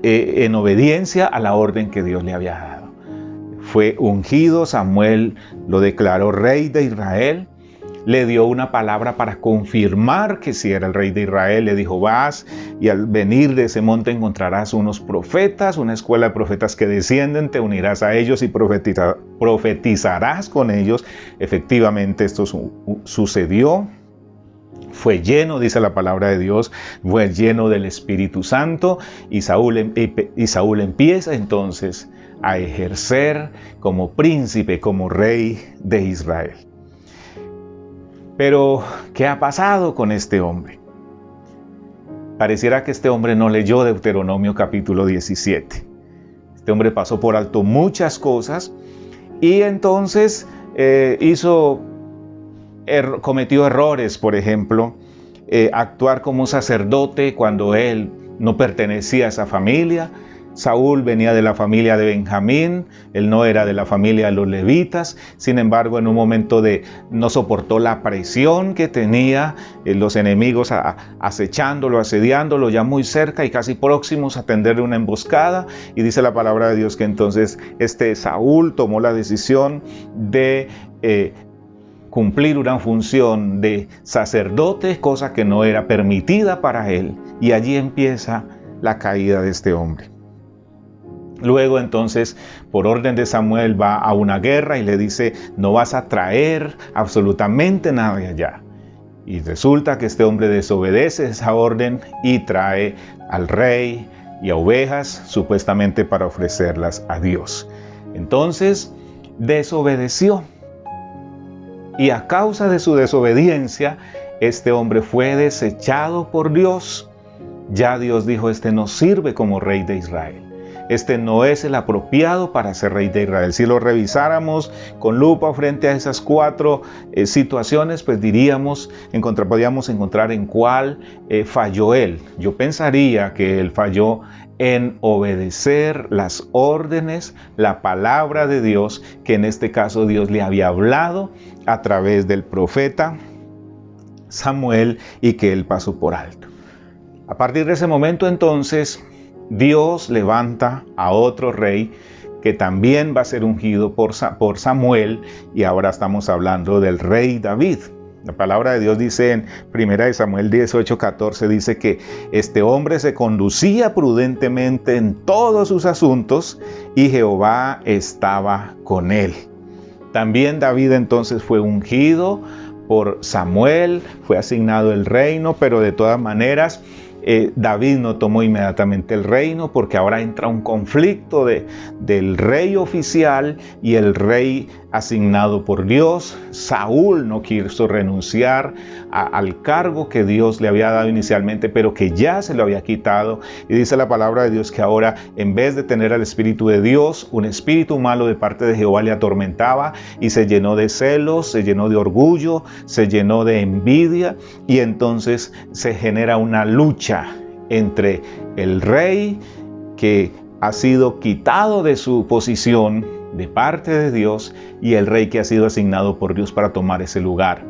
en obediencia a la orden que Dios le había dado. Fue ungido, Samuel lo declaró rey de Israel, le dio una palabra para confirmar que sí era el rey de Israel. Le dijo: vas y al venir de ese monte encontrarás unos profetas, una escuela de profetas que descienden, te unirás a ellos y profetizarás con ellos. Efectivamente esto sucedió. Fue lleno, dice la palabra de Dios, fue lleno del Espíritu Santo, y Saúl empieza entonces a ejercer como príncipe, como rey de Israel. Pero, ¿qué ha pasado con este hombre? Pareciera que este hombre no leyó Deuteronomio capítulo 17. Este hombre pasó por alto muchas cosas y entonces cometió errores. Por ejemplo, actuar como sacerdote cuando él no pertenecía a esa familia. Saúl venía de la familia de Benjamín, él no era de la familia de los levitas. Sin embargo, en un momento no soportó la presión que tenía los enemigos acechándolo, asediándolo ya muy cerca y casi próximos a tenderle una emboscada. Y dice la palabra de Dios que entonces Saúl tomó la decisión de cumplir una función de sacerdote, cosa que no era permitida para él. Y allí empieza la caída de este hombre. Luego entonces, por orden de Samuel, va a una guerra y le dice: no vas a traer absolutamente nada de allá. Y resulta que este hombre desobedece esa orden y trae al rey y a ovejas, supuestamente para ofrecerlas a Dios. Entonces, desobedeció. Y a causa de su desobediencia, este hombre fue desechado por Dios. Ya Dios dijo: este no sirve como rey de Israel. Este no es el apropiado para ser rey de Israel. Si lo revisáramos con lupa frente a esas 4 situaciones, pues podríamos encontrar en cuál falló él. Yo pensaría que él falló en obedecer las órdenes, la palabra de Dios, que en este caso Dios le había hablado a través del profeta Samuel y que él pasó por alto. A partir de ese momento entonces, Dios levanta a otro rey que también va a ser ungido por Samuel, y ahora estamos hablando del rey David. La palabra de Dios dice en 1 Samuel 18:14, dice que este hombre se conducía prudentemente en todos sus asuntos y Jehová estaba con él. También David entonces fue ungido por Samuel, fue asignado el reino, pero de todas maneras David no tomó inmediatamente el reino, porque ahora entra un conflicto del rey oficial y el rey asignado por Dios. Saúl no quiso renunciar al cargo que Dios le había dado inicialmente, pero que ya se lo había quitado. Y dice la palabra de Dios que ahora, en vez de tener al Espíritu de Dios, un espíritu malo de parte de Jehová le atormentaba, y se llenó de celos, se llenó de orgullo, se llenó de envidia, y entonces se genera una lucha entre el rey, que ha sido quitado de su posición de parte de Dios, y el rey que ha sido asignado por Dios para tomar ese lugar.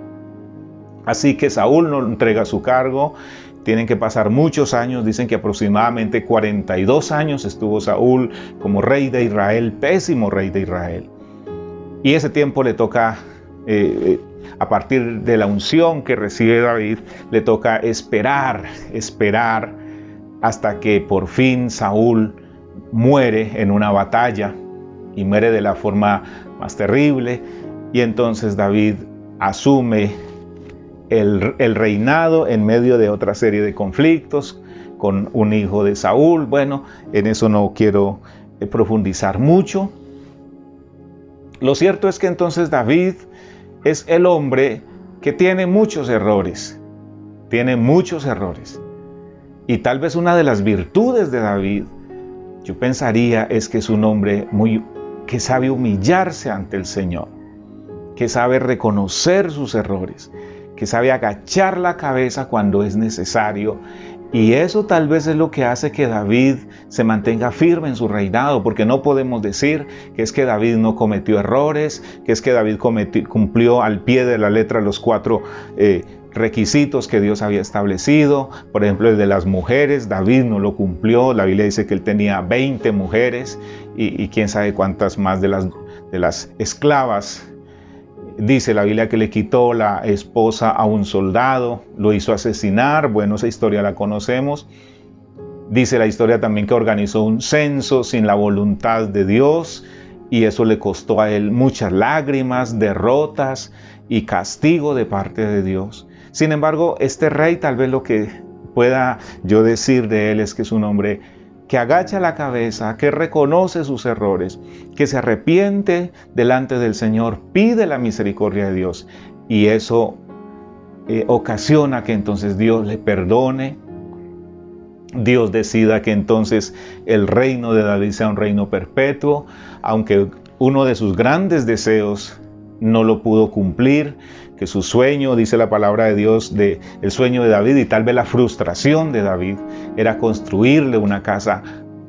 Así que Saúl no entrega su cargo. Tienen que pasar muchos años, dicen que aproximadamente 42 años estuvo Saúl como rey de Israel, pésimo rey de Israel. Y ese tiempo le toca, a partir de la unción que recibe David, le toca esperar hasta que por fin Saúl muere en una batalla, y muere de la forma más terrible. Y entonces David asume el reinado en medio de otra serie de conflictos con un hijo de Saúl. Bueno, en eso no quiero profundizar mucho. Lo cierto es que entonces David es el hombre que tiene muchos errores. Y tal vez una de las virtudes de David, yo pensaría, es que es un hombre que sabe humillarse ante el Señor, que sabe reconocer sus errores, que sabe agachar la cabeza cuando es necesario Y eso tal vez es lo que hace que David se mantenga firme en su reinado, porque no podemos decir que es que David no cometió errores, que es que David cumplió al pie de la letra los 4 requisitos que Dios había establecido. Por ejemplo, el de las mujeres, David no lo cumplió. La Biblia dice que él tenía 20 mujeres y quién sabe cuántas más de las esclavas. Dice la Biblia que le quitó la esposa a un soldado, lo hizo asesinar. Bueno, esa historia la conocemos. Dice la historia también que organizó un censo sin la voluntad de Dios y eso le costó a él muchas lágrimas, derrotas y castigo de parte de Dios. Sin embargo, este rey, tal vez lo que pueda yo decir de él es que es un hombre que agacha la cabeza, que reconoce sus errores, que se arrepiente delante del Señor, pide la misericordia de Dios y eso ocasiona que entonces Dios le perdone. Dios decida que entonces el reino de David sea un reino perpetuo, aunque uno de sus grandes deseos no lo pudo cumplir, que su sueño, dice la palabra de Dios, el sueño de David y tal vez la frustración de David era construirle una casa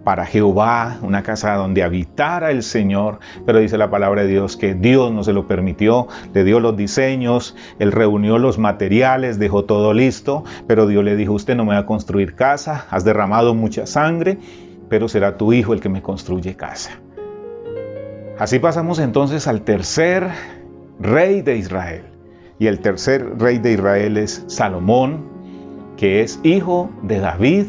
para Jehová, una casa donde habitara el Señor, pero dice la palabra de Dios que Dios no se lo permitió, le dio los diseños, él reunió los materiales, dejó todo listo, pero Dios le dijo: usted no me va a construir casa, has derramado mucha sangre, pero será tu hijo el que me construye casa. Así pasamos entonces al tercer rey de Israel. Y el tercer rey de Israel es Salomón, que es hijo de David,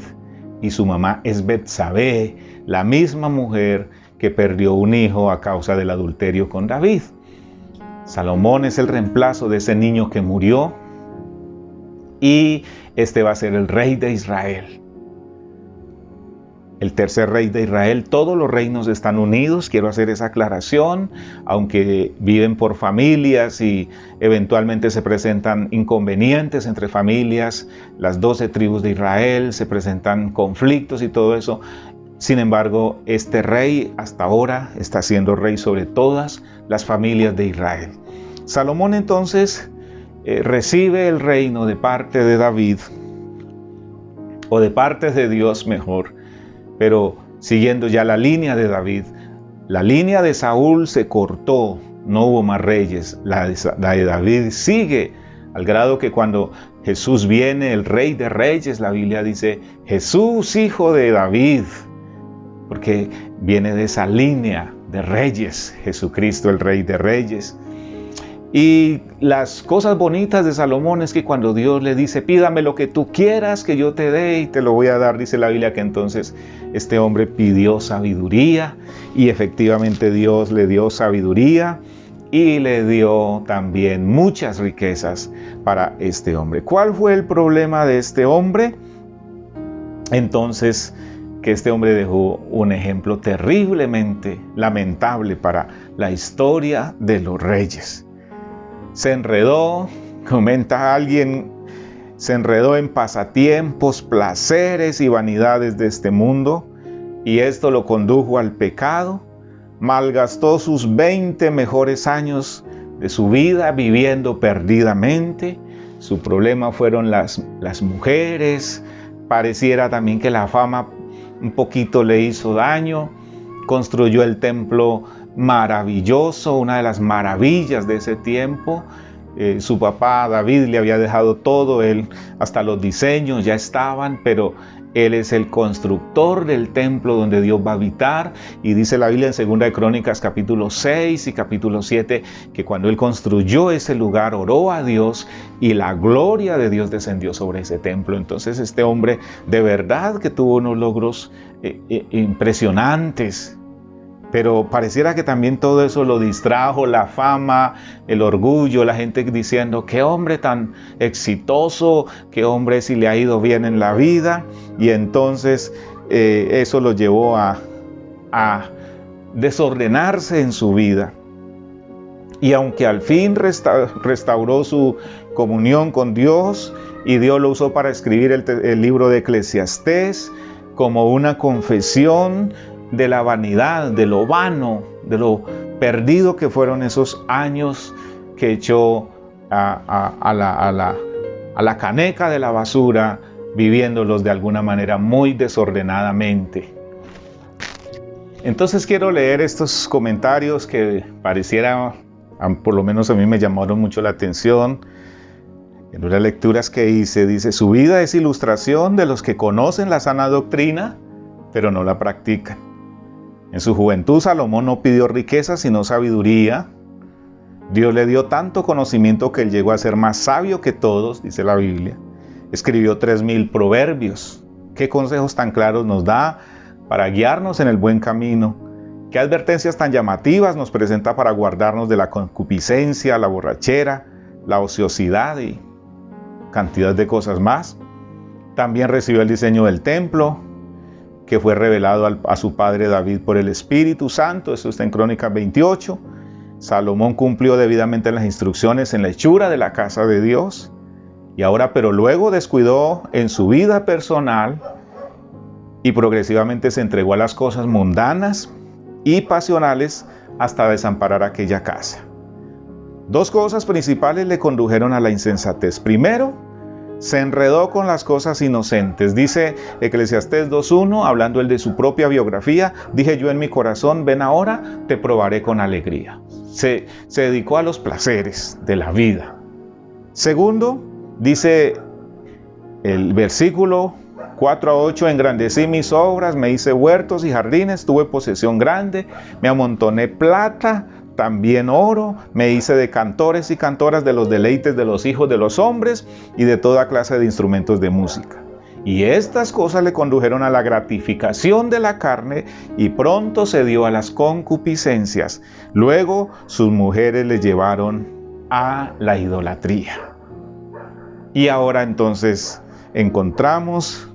y su mamá es Betsabé, la misma mujer que perdió un hijo a causa del adulterio con David. Salomón es el reemplazo de ese niño que murió, y este va a ser el rey de Israel. El tercer rey de Israel. Todos los reinos están unidos, quiero hacer esa aclaración, aunque viven por familias y eventualmente se presentan inconvenientes entre familias, las 12 tribus de Israel, se presentan conflictos y todo eso. Sin embargo, este rey hasta ahora está siendo rey sobre todas las familias de Israel. Salomón entonces recibe el reino de parte de David, o de parte de Dios mejor. Pero siguiendo ya la línea de David, la línea de Saúl se cortó, no hubo más reyes, la de David sigue, al grado que cuando Jesús viene, el rey de reyes, la Biblia dice, Jesús, hijo de David, porque viene de esa línea de reyes, Jesucristo, el rey de reyes. Y las cosas bonitas de Salomón es que cuando Dios le dice, pídame lo que tú quieras que yo te dé y te lo voy a dar, dice la Biblia que entonces este hombre pidió sabiduría y efectivamente Dios le dio sabiduría y le dio también muchas riquezas para este hombre. ¿Cuál fue el problema de este hombre? Entonces, que este hombre dejó un ejemplo terriblemente lamentable para la historia de los reyes. Se enredó, comenta alguien, se enredó en pasatiempos, placeres y vanidades de este mundo, y esto lo condujo al pecado. Malgastó sus 20 mejores años de su vida viviendo perdidamente. Su problema fueron las mujeres. Pareciera también que la fama un poquito le hizo daño. Construyó el templo maravilloso, una de las maravillas de ese tiempo. Su papá David le había dejado todo, él hasta los diseños ya estaban, pero él es el constructor del templo donde Dios va a habitar. Y dice la Biblia en 2 de Crónicas capítulo 6 y capítulo 7 que cuando él construyó ese lugar oró a Dios y la gloria de Dios descendió sobre ese templo. Entonces este hombre de verdad que tuvo unos logros impresionantes. Pero pareciera que también todo eso lo distrajo, la fama, el orgullo, la gente diciendo, qué hombre tan exitoso, qué hombre si le ha ido bien en la vida. Y entonces eso lo llevó a desordenarse en su vida. Y aunque al fin restauró su comunión con Dios, y Dios lo usó para escribir el libro de Eclesiastés como una confesión de la vanidad, de lo vano, de lo perdido que fueron esos años que echó a la caneca de la basura viviéndolos de alguna manera muy desordenadamente. Entonces quiero leer estos comentarios que pareciera, por lo menos a mí me llamaron mucho la atención. En unas lecturas que hice, dice: su vida es ilustración de los que conocen la sana doctrina, pero no la practican. En su juventud Salomón no pidió riqueza, sino sabiduría. Dios le dio tanto conocimiento que él llegó a ser más sabio que todos, dice la Biblia. Escribió 3000 proverbios. ¿Qué consejos tan claros nos da para guiarnos en el buen camino? ¿Qué advertencias tan llamativas nos presenta para guardarnos de la concupiscencia, la borrachera, la ociosidad y cantidad de cosas más? También recibió el diseño del templo, que fue revelado a su padre David por el Espíritu Santo. Eso está en Crónicas 28. Salomón cumplió debidamente las instrucciones en la hechura de la casa de Dios. Y ahora, pero luego descuidó en su vida personal y progresivamente se entregó a las cosas mundanas y pasionales hasta desamparar aquella casa. Dos cosas principales le condujeron a la insensatez. Primero, se enredó con las cosas inocentes. Dice Eclesiastés 2:1, hablando él de su propia biografía: dije yo en mi corazón, ven ahora, te probaré con alegría. Se dedicó a los placeres de la vida. Segundo, dice el versículo 4-8, engrandecí mis obras, me hice huertos y jardines, tuve posesión grande, me amontoné plata, también oro, me hice de cantores y cantoras de los deleites de los hijos de los hombres y de toda clase de instrumentos de música. Y estas cosas le condujeron a la gratificación de la carne y pronto se dio a las concupiscencias. Luego sus mujeres le llevaron a la idolatría. Y ahora entonces encontramos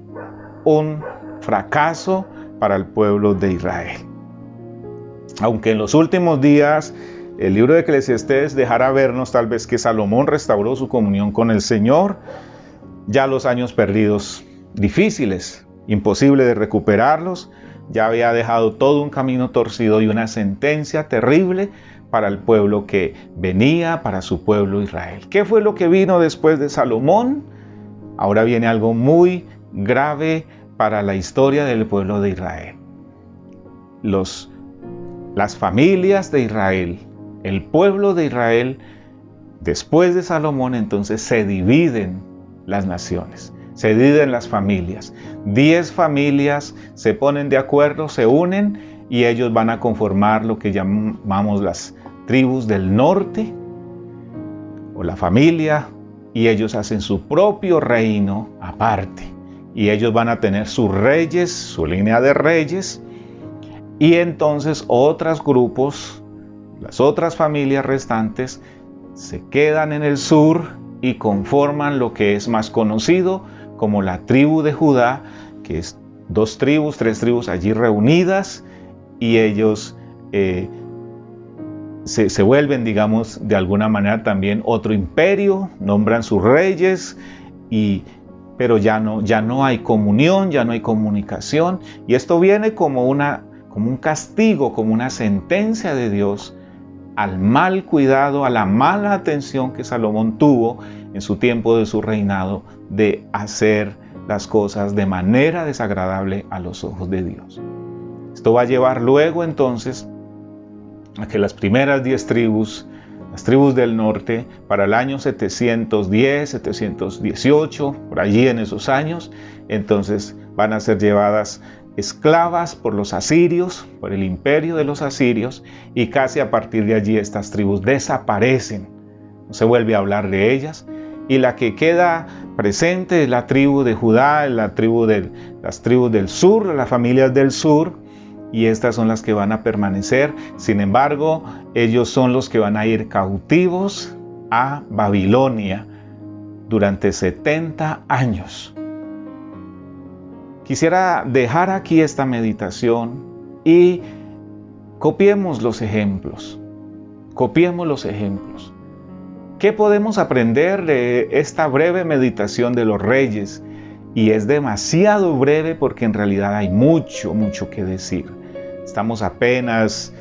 un fracaso para el pueblo de Israel. Aunque en los últimos días el libro de Eclesiastés dejara vernos tal vez que Salomón restauró su comunión con el Señor, ya los años perdidos, difíciles, imposible de recuperarlos, ya había dejado todo un camino torcido y una sentencia terrible para el pueblo que venía, para su pueblo Israel. ¿Qué fue lo que vino después de Salomón? Ahora viene algo muy grave para la historia del pueblo de Israel. Las familias de Israel, el pueblo de Israel, después de Salomón, entonces se dividen las naciones, se dividen las familias. 10 familias se ponen de acuerdo, se unen y ellos van a conformar lo que llamamos las tribus del norte o la familia, y ellos hacen su propio reino aparte. Y ellos van a tener sus reyes, su línea de reyes, y entonces otros grupos, las otras familias restantes, se quedan en el sur y conforman lo que es más conocido como la tribu de Judá, que es 2 tribus, 3 tribus allí reunidas, y ellos se vuelven, digamos, de alguna manera también otro imperio, nombran sus reyes, pero ya no hay comunión, ya no hay comunicación, y esto viene como un castigo, como una sentencia de Dios al mal cuidado, a la mala atención que Salomón tuvo en su tiempo de su reinado de hacer las cosas de manera desagradable a los ojos de Dios. Esto va a llevar luego entonces a que las primeras 10 tribus, las tribus del norte, para el año 710, 718, por allí en esos años, entonces van a ser llevadas esclavas por los asirios, por el imperio de los asirios, y casi a partir de allí estas tribus desaparecen, no se vuelve a hablar de ellas, y la que queda presente es la tribu de Judá, las tribus del sur, las familias del sur, y estas son las que van a permanecer. Sin embargo, ellos son los que van a ir cautivos a Babilonia durante 70 años. Quisiera dejar aquí esta meditación y copiemos los ejemplos. Copiemos los ejemplos. ¿Qué podemos aprender de esta breve meditación de los reyes? Y es demasiado breve porque en realidad hay mucho que decir. Estamos apenas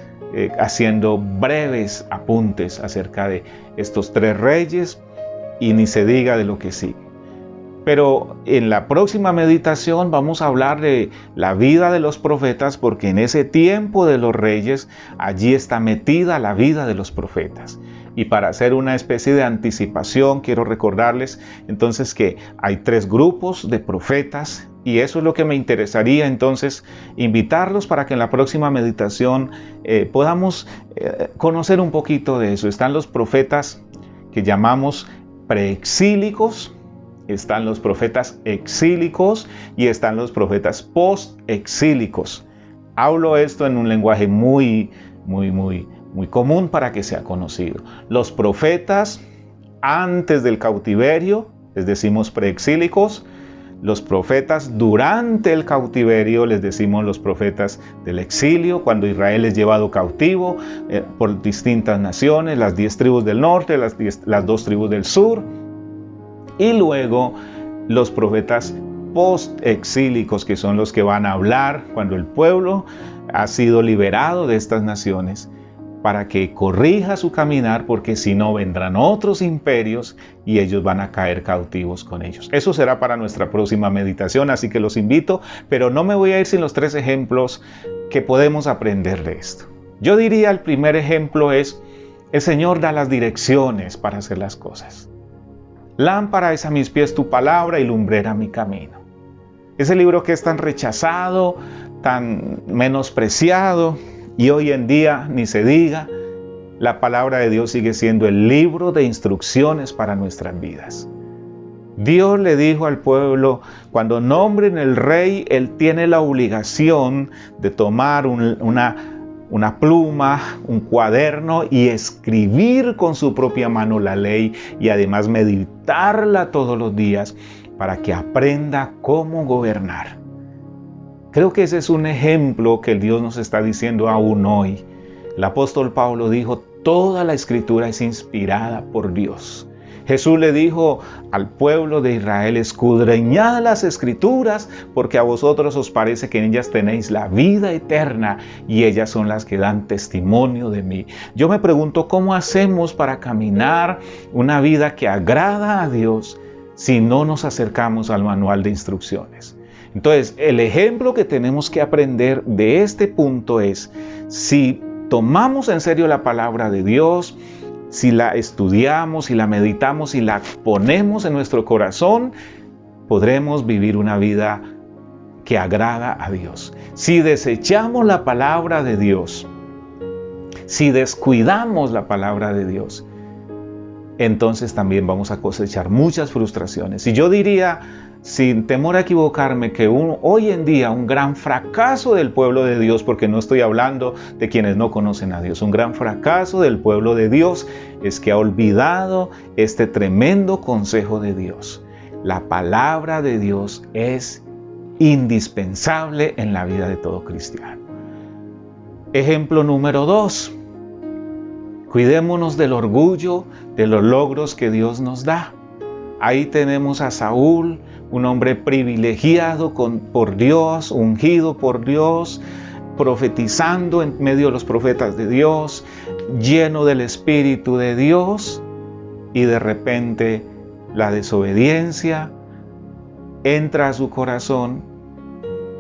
haciendo breves apuntes acerca de estos 3 reyes y ni se diga de lo que sigue. Pero en la próxima meditación vamos a hablar de la vida de los profetas, porque en ese tiempo de los reyes, allí está metida la vida de los profetas. Y para hacer una especie de anticipación, quiero recordarles entonces que hay 3 grupos de profetas, y eso es lo que me interesaría entonces invitarlos para que en la próxima meditación podamos conocer un poquito de eso. Están los profetas que llamamos preexílicos, están los profetas exílicos y están los profetas postexílicos. Hablo esto en un lenguaje muy común para que sea conocido. Los profetas antes del cautiverio, les decimos preexílicos. Los profetas durante el cautiverio, les decimos los profetas del exilio, cuando Israel es llevado cautivo por distintas naciones, las 10 tribus del norte, las 2 tribus del sur. Y luego los profetas postexílicos, que son los que van a hablar cuando el pueblo ha sido liberado de estas naciones, para que corrija su caminar, porque si no vendrán otros imperios y ellos van a caer cautivos con ellos. Eso será para nuestra próxima meditación, así que los invito, pero no me voy a ir sin los 3 ejemplos que podemos aprender de esto. Yo diría el primer ejemplo es, el Señor da las direcciones para hacer las cosas. Lámpara es a mis pies tu palabra y lumbrera mi camino. Ese libro que es tan rechazado, tan menospreciado, y hoy en día, ni se diga, la palabra de Dios sigue siendo el libro de instrucciones para nuestras vidas. Dios le dijo al pueblo, cuando nombren el rey, él tiene la obligación de tomar una pluma, un cuaderno y escribir con su propia mano la ley y además meditarla todos los días para que aprenda cómo gobernar. Creo que ese es un ejemplo que Dios nos está diciendo aún hoy. El apóstol Pablo dijo, toda la escritura es inspirada por Dios. Jesús le dijo al pueblo de Israel, escudriñad las escrituras, porque a vosotros os parece que en ellas tenéis la vida eterna, y ellas son las que dan testimonio de mí. Yo me pregunto, ¿cómo hacemos para caminar una vida que agrada a Dios si no nos acercamos al manual de instrucciones? Entonces, el ejemplo que tenemos que aprender de este punto es, si tomamos en serio la palabra de Dios, si la estudiamos, si la meditamos, si la ponemos en nuestro corazón, podremos vivir una vida que agrada a Dios. Si desechamos la palabra de Dios, si descuidamos la palabra de Dios, entonces también vamos a cosechar muchas frustraciones. Y yo diría, sin temor a equivocarme, que hoy en día un gran fracaso del pueblo de Dios, porque no estoy hablando de quienes no conocen a Dios, un gran fracaso del pueblo de Dios es que ha olvidado este tremendo consejo de Dios. La palabra de Dios es indispensable en la vida de todo cristiano. Ejemplo número 2. Cuidémonos del orgullo, de los logros que Dios nos da. Ahí tenemos a Saúl, un hombre privilegiado por Dios, ungido por Dios, profetizando en medio de los profetas de Dios, lleno del Espíritu de Dios, y de repente la desobediencia entra a su corazón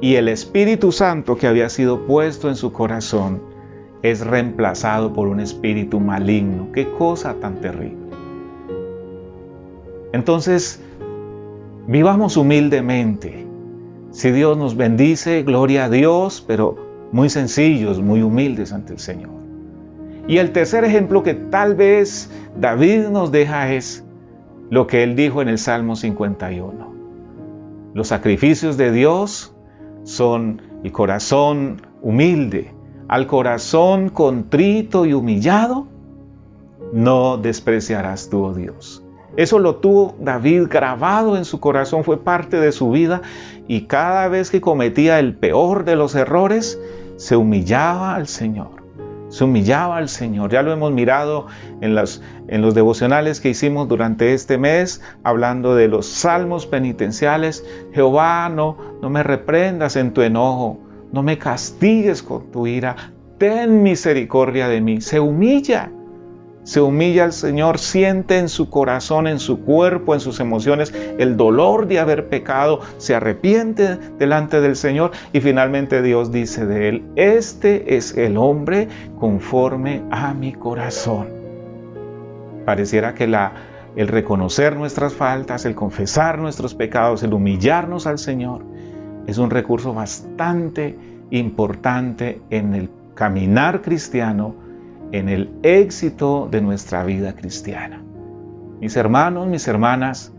y el Espíritu Santo que había sido puesto en su corazón es reemplazado por un espíritu maligno. ¡Qué cosa tan terrible! Entonces, vivamos humildemente. Si Dios nos bendice, gloria a Dios, pero muy sencillos, muy humildes ante el Señor. Y el tercer ejemplo que tal vez David nos deja es lo que él dijo en el Salmo 51. Los sacrificios de Dios son el corazón humilde. Al corazón contrito y humillado, no despreciarás tú, oh Dios. Eso lo tuvo David grabado en su corazón, fue parte de su vida, y cada vez que cometía el peor de los errores, se humillaba al Señor. Se humillaba al Señor. Ya lo hemos mirado en los devocionales que hicimos durante este mes, hablando de los salmos penitenciales. Jehová, no me reprendas en tu enojo, no me castigues con tu ira, ten misericordia de mí. Se humilla. se humilla al Señor, siente en su corazón, en su cuerpo, en sus emociones el dolor de haber pecado, se arrepiente delante del Señor y finalmente Dios dice de él: este es el hombre conforme a mi corazón. Pareciera que el reconocer nuestras faltas, el confesar nuestros pecados, el humillarnos al Señor es un recurso bastante importante en el caminar cristiano, en el éxito de nuestra vida cristiana. Mis hermanos, mis hermanas,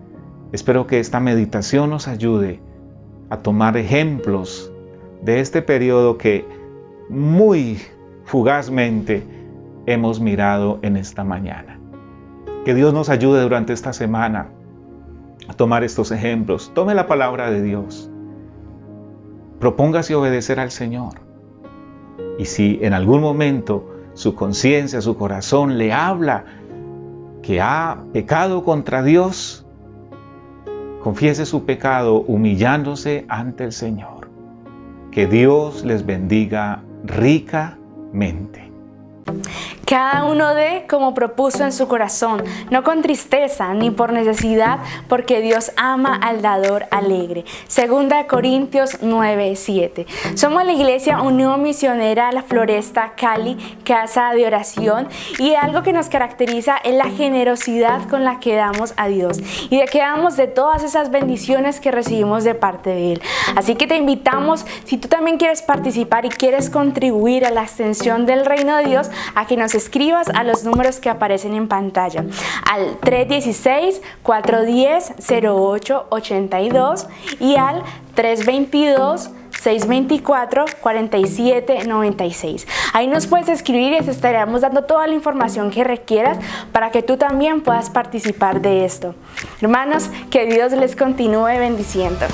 espero que esta meditación nos ayude a tomar ejemplos de este periodo que muy fugazmente hemos mirado en esta mañana. Que Dios nos ayude durante esta semana a tomar estos ejemplos. Tome la palabra de Dios. Propóngase obedecer al Señor. Y si en algún momento su conciencia, su corazón le habla que ha pecado contra Dios, confiese su pecado humillándose ante el Señor. Que Dios les bendiga ricamente. Cada uno dé como propuso en su corazón, no con tristeza ni por necesidad, porque Dios ama al dador alegre. 2 Corintios 9:7. Somos la Iglesia Unión Misionera La Floresta, Cali, casa de oración, y algo que nos caracteriza es la generosidad con la que damos a Dios y de que damos de todas esas bendiciones que recibimos de parte de Él. Así que te invitamos, si tú también quieres participar y quieres contribuir a la extensión del reino de Dios, a que nos escribas a los números que aparecen en pantalla, al 316-410-0882 y al 322-624-4796. Ahí nos puedes escribir y te estaremos dando toda la información que requieras para que tú también puedas participar de esto. Hermanos, que Dios les continúe bendiciendo.